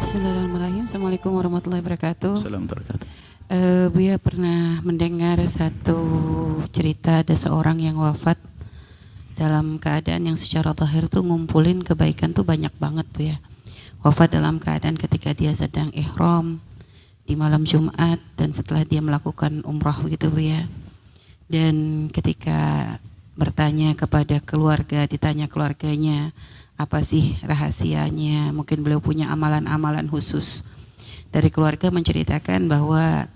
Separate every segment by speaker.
Speaker 1: Bismillahirrahmanirrahim. Assalamualaikum warahmatullahi wabarakatuh.
Speaker 2: Assalamualaikum.
Speaker 1: Buya pernah mendengar satu cerita ada seorang yang wafat dalam keadaan yang secara zahir tuh ngumpulin kebaikan tuh banyak banget Buya. Wafat dalam keadaan ketika dia sedang ihram di malam Jumat dan setelah dia melakukan umrah gitu Buya. Dan ketika bertanya kepada keluarga, ditanya keluarganya, apa sih rahasianya? Mungkin beliau punya amalan-amalan khusus. Dari keluarga menceritakan bahwa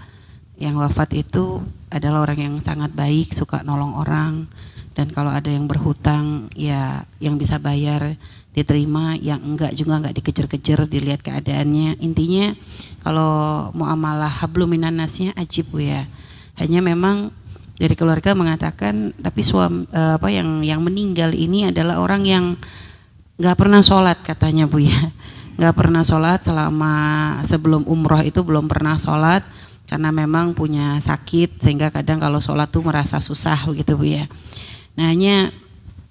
Speaker 1: yang wafat itu adalah orang yang sangat baik, suka nolong orang, dan kalau ada yang berhutang ya yang bisa bayar diterima, yang enggak juga enggak dikejar-kejar, dilihat keadaannya. Intinya kalau muamalah hablum minan nasnya ajib Bu ya. Hanya memang dari keluarga mengatakan tapi yang meninggal ini adalah orang yang nggak pernah sholat katanya Bu ya, nggak pernah sholat selama sebelum umroh itu belum pernah sholat karena memang punya sakit sehingga kadang kalau sholat tuh merasa susah gitu Bu ya. Nah hanya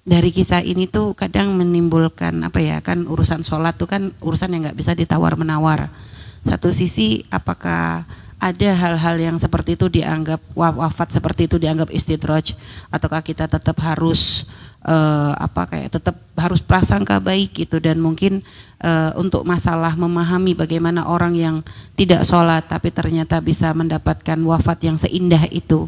Speaker 1: dari kisah ini tuh kadang menimbulkan apa ya, kan urusan sholat tuh kan urusan yang nggak bisa ditawar menawar. Satu sisi apakah ada hal-hal yang seperti itu dianggap wafat seperti itu dianggap istidraj, ataukah kita tetap harus tetap harus prasangka baik gitu, dan mungkin untuk masalah memahami bagaimana orang yang tidak sholat tapi ternyata bisa mendapatkan wafat yang seindah itu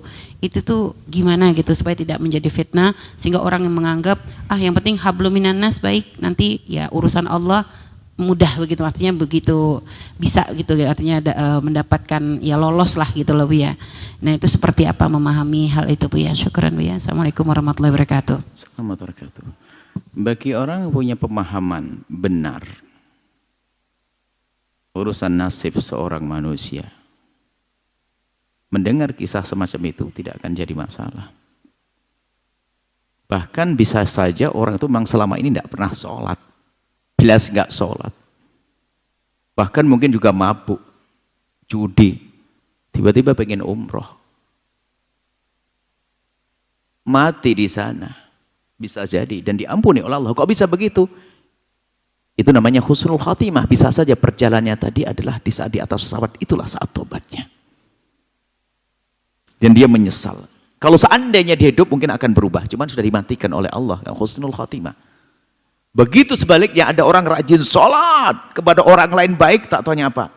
Speaker 1: tuh gimana gitu supaya tidak menjadi fitnah sehingga orang yang menganggap yang penting hablum minan nas baik, nanti ya urusan Allah mudah begitu, artinya begitu bisa gitu artinya mendapatkan ya lolos lah gitu loh Bu ya. Nah itu seperti apa memahami hal itu Bu ya. Syukran Bu ya. Assalamualaikum warahmatullahi wabarakatuh.
Speaker 2: Assalamualaikum warahmatullahi wabarakatuh. Bagi orang yang punya pemahaman benar urusan nasib seorang manusia, mendengar kisah semacam itu tidak akan jadi masalah. Bahkan bisa saja orang itu memang selama ini tidak pernah sholat, jelas nggak sholat, bahkan mungkin juga mabuk, judi, tiba-tiba pengen umroh, mati di sana, bisa jadi dan diampuni oleh Allah. Kok bisa begitu? Itu namanya husnul khatimah. Bisa saja perjalanannya tadi adalah di saat di atas pesawat itulah saat tobatnya, dan dia menyesal. Kalau seandainya dia hidup mungkin akan berubah, cuman sudah dimatikan oleh Allah, husnul khatimah. Begitu sebaliknya, ada orang rajin sholat kepada orang lain baik, tak taunya apa,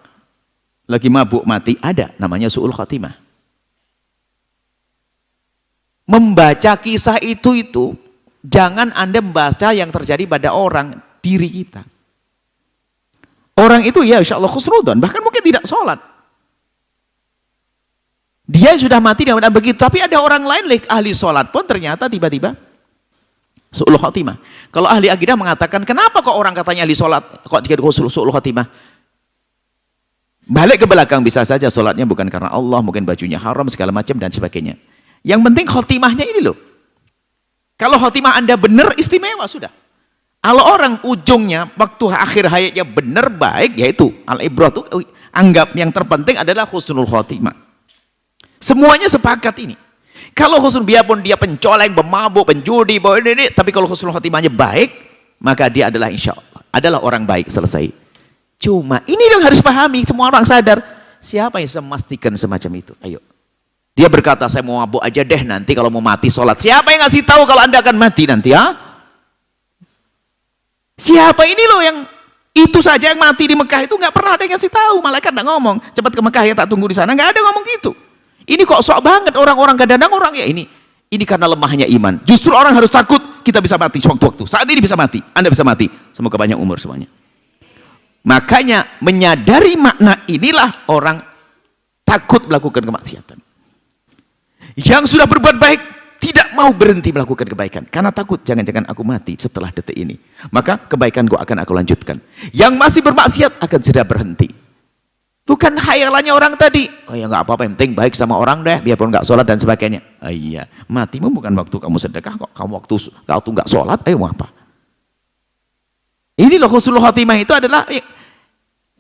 Speaker 2: lagi mabuk mati, ada namanya su'ul khatimah. Membaca kisah itu jangan Anda membaca yang terjadi pada orang, diri kita. Orang itu ya insya Allah khusnudon, bahkan mungkin tidak sholat, dia sudah mati dengan begitu, tapi ada orang lain ahli sholat pun ternyata tiba-tiba su'ul khatimah. Kalau ahli akidah mengatakan, kenapa kok orang katanya ahli sholat kok jadi su'ul khatimah? Balik ke belakang, bisa saja sholatnya bukan karena Allah, mungkin bajunya haram segala macam dan sebagainya. Yang penting khotimahnya ini loh. Kalau khotimah Anda benar, istimewa sudah. Kalau orang ujungnya waktu akhir hayatnya benar baik, yaitu al-ibrah itu anggap yang terpenting adalah husnul khotimah. Semuanya sepakat ini. Kalau husnul, biarpun dia pencoleng, pemabuk, penjudi, tapi kalau husnul khotimahnya baik, maka dia adalah insya Allah adalah orang baik, selesai. Cuma ini yang harus pahami, semua orang sadar. Siapa yang bisa memastikan semacam itu? Ayo. Dia berkata, saya mau mabuk aja deh nanti kalau mau mati sholat. Siapa yang ngasih tahu kalau Anda akan mati nanti ya? Siapa ini loh yang itu saja yang mati di Mekah itu nggak pernah ada yang ngasih tahu. Malaikat nggak ngomong, cepat ke Mekah ya, tak tunggu di sana. Nggak ada ngomong gitu. Ini kok sok banget orang-orang, kadang-kadang orang ya ini karena lemahnya iman. Justru orang harus takut kita bisa mati sewaktu-waktu. Saat ini bisa mati, Anda bisa mati. Semoga banyak umur semuanya. Makanya menyadari makna inilah orang takut melakukan kemaksiatan. Yang sudah berbuat baik tidak mau berhenti melakukan kebaikan karena takut jangan-jangan aku mati setelah detik ini. Maka kebaikanku akan aku lanjutkan. Yang masih bermaksiat akan segera berhenti. Bukan khayalannya orang tadi, oh ya nggak apa-apa, yang penting baik sama orang deh, biarpun nggak sholat dan sebagainya. Iya, matimu bukan waktu kamu sedekah kok, kamu waktu nggak sholat, mau apa? Ini loh husnul khatimah itu adalah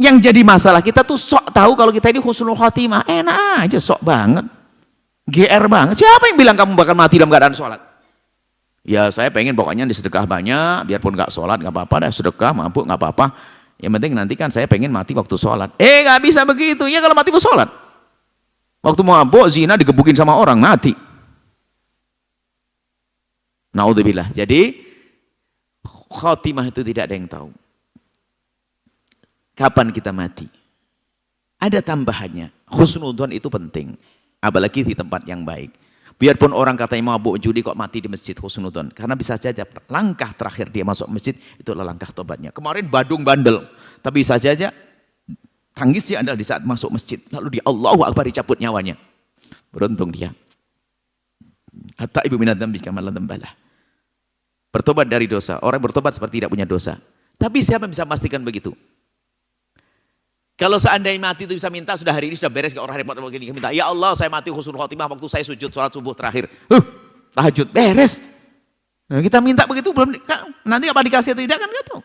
Speaker 2: yang jadi masalah. Kita tuh sok tahu kalau kita ini husnul khatimah, enak aja, sok banget, GR banget. Siapa yang bilang kamu bakal mati dalam keadaan sholat? Ya saya pengen pokoknya disedekah banyak, biarpun nggak sholat nggak apa-apa deh, sedekah mabuk nggak apa-apa. Yang penting nanti kan saya pengen mati waktu sholat. Nggak bisa begitu. Ya kalau mati mau sholat. Waktu mabuk zina digebukin sama orang mati. Naudzubillah. Jadi khotimah itu tidak ada yang tahu. Kapan kita mati? Ada tambahannya. Husnudzon itu penting. Apalagi di tempat yang baik. Biarpun orang katanya mabuk judi kok mati di masjid, husnudzon. Karena bisa saja langkah terakhir dia masuk masjid itulah langkah tobatnya. Kemarin badung bandel, tapi bisa saja tangisnya adalah di saat masuk masjid. Lalu di Allahu Akbar dicabut nyawanya. Beruntung dia. Hatta ibu minat dzambi kama la dzambalah. Bertobat dari dosa. Orang bertobat seperti tidak punya dosa. Tapi siapa yang bisa memastikan begitu? Kalau seandainya mati itu bisa minta, sudah hari ini sudah beres, orang repot begini minta, ya Allah saya mati husnul khotimah waktu saya sujud sholat subuh terakhir. Tahajud beres. Nah, kita minta begitu belum, nanti apa dikasih atau tidak kan nggak tahu.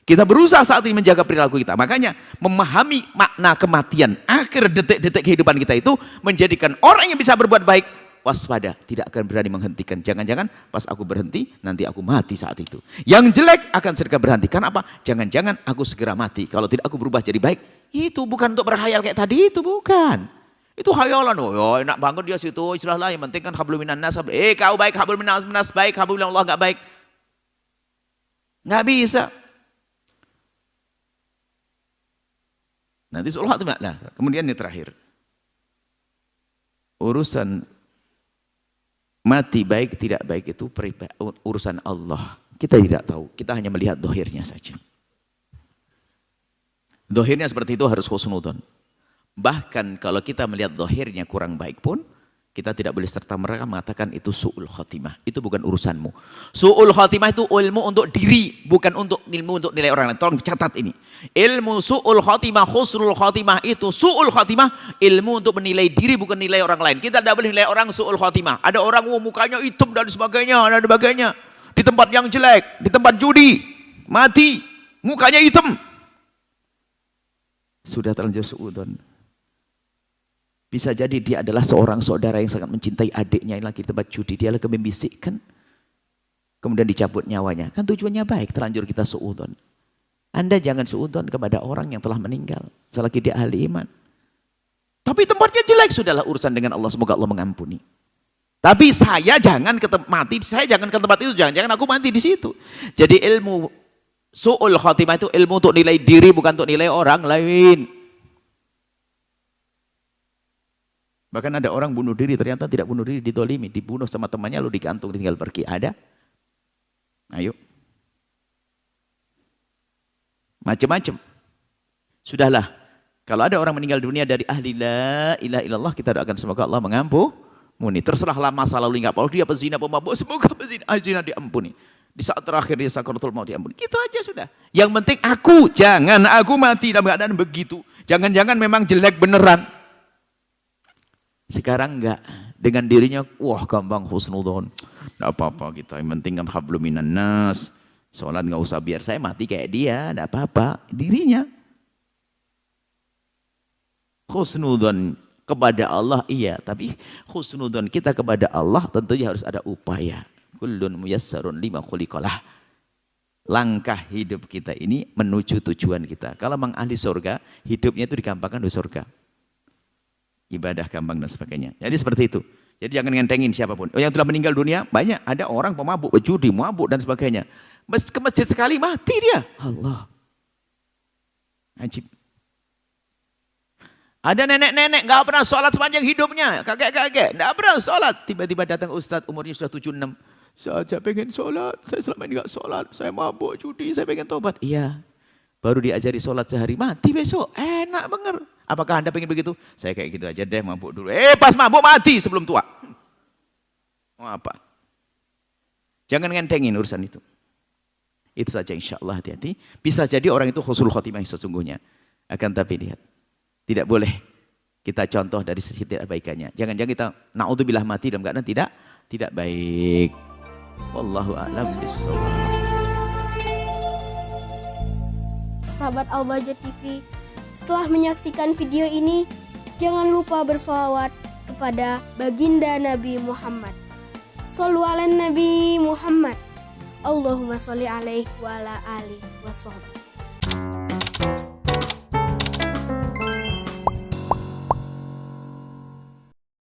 Speaker 2: Kita berusaha saat ini menjaga perilaku kita. Makanya memahami makna kematian akhir detik-detik kehidupan kita itu menjadikan orang yang bisa berbuat baik waspada, tidak akan berani menghentikan. Jangan-jangan pas aku berhenti, nanti aku mati saat itu. Yang jelek akan segera berhenti. Karena apa? Jangan-jangan aku segera mati. Kalau tidak aku berubah jadi baik. Itu bukan untuk berhayal kayak tadi, itu bukan. Itu hayalan. Oh, enak banget dia situ. Istilahlah yang penting kan hablum minan nas. Kau baik, hablum minan nas baik, hablum minan Allah enggak baik. Enggak bisa. Nanti suul khatimah. Nah, kemudian yang terakhir. Urusan mati baik tidak baik itu urusan Allah. Kita tidak tahu. Kita hanya melihat dohirnya saja. Dohirnya seperti itu harus husnudzon. Bahkan kalau kita melihat dohirnya kurang baik pun, kita tidak boleh serta-merta mengatakan itu su'ul khotimah. Itu bukan urusanmu. Su'ul khotimah itu ilmu untuk diri, bukan untuk ilmu untuk nilai orang lain. Tolong catat ini. Ilmu su'ul khotimah, husnul khotimah itu su'ul khotimah, ilmu untuk menilai diri bukan nilai orang lain. Kita tidak boleh nilai orang su'ul khotimah. Ada orang mukanya hitam dan sebagainya, dan sebagainya. Di tempat yang jelek, di tempat judi, mati, mukanya hitam. Sudah terlanjur su'udzon. Bisa jadi dia adalah seorang saudara yang sangat mencintai adiknya yang lagi di tempat judi. Dia lagi membisikkan. Kemudian dicabut nyawanya. Kan tujuannya baik, terlanjur kita su'udzon. Anda jangan su'udzon kepada orang yang telah meninggal. Selagi dia ahli iman. Tapi tempatnya jelek, sudahlah urusan dengan Allah. Semoga Allah mengampuni. Tapi saya jangan mati, saya jangan ke tempat itu. Jangan aku mati di situ. Jadi ilmu su'ul khatimah itu ilmu untuk nilai diri, bukan untuk nilai orang lain. Bahkan ada orang bunuh diri, ternyata tidak bunuh diri, ditolimi, dibunuh sama temannya, lalu digantung, tinggal pergi. Ada? Ayo. Macam-macam. Sudahlah. Kalau ada orang meninggal dunia dari ahli la ilaha illallah, kita doakan semoga Allah mengampuni. Terserahlah masa lalu enggak apa, dia pezina, pemabuk, semoga pezina diampuni. Di saat terakhir dia sakaratul maut diampuni. Gitu aja sudah. Yang penting jangan aku mati dalam keadaan begitu. Jangan-jangan memang jelek beneran. Sekarang enggak. Dengan dirinya, wah gampang husnudzon. Enggak apa-apa kita. Yang penting kan hablum minan nas. Sholat enggak usah biar saya mati kayak dia. Enggak apa-apa. Dirinya. Husnudzon kepada Allah iya. Tapi husnudzon kita kepada Allah tentunya harus ada upaya. Kullun muyassarun lima khuliqalah. Langkah hidup kita ini menuju tujuan kita. Kalau memang ahli surga, hidupnya itu digampangkan di surga. Ibadah gampang dan sebagainya. Jadi seperti itu. Jadi jangan ngentengin siapapun. Yang telah meninggal dunia, banyak. Ada orang pemabuk, judi, mabuk dan sebagainya. Ke masjid sekali mati dia. Allah. Ajib. Ada nenek-nenek nggak pernah sholat sepanjang hidupnya. Kakek-kakek nggak pernah sholat. Tiba-tiba datang ustadz umurnya sudah 76. Saya pengen sholat, saya selama ini nggak sholat, saya mabuk judi, saya pengen tobat. Iya, baru diajari sholat sehari, mati besok, enak banget. Apakah Anda pengen begitu? Saya kayak gitu aja deh, mabuk dulu. Pas mabuk mati sebelum tua. Mau apa? Jangan ngentengin urusan itu. Itu saja insya Allah, hati-hati. Bisa jadi orang itu husnul khotimah sesungguhnya. Akan tapi lihat, tidak boleh kita contoh dari sisi tidak baikannya. Jangan-jangan kita naudzubillah mati dalam keadaan tidak baik. Wallahu a'lam bishawab.
Speaker 3: Sahabat Al-Bahjah TV, setelah menyaksikan video ini, jangan lupa bersolawat kepada baginda Nabi Muhammad. Shollu ala Nabi Muhammad. Allahumma sholli alaihi wa ala alihi wa sahbihi.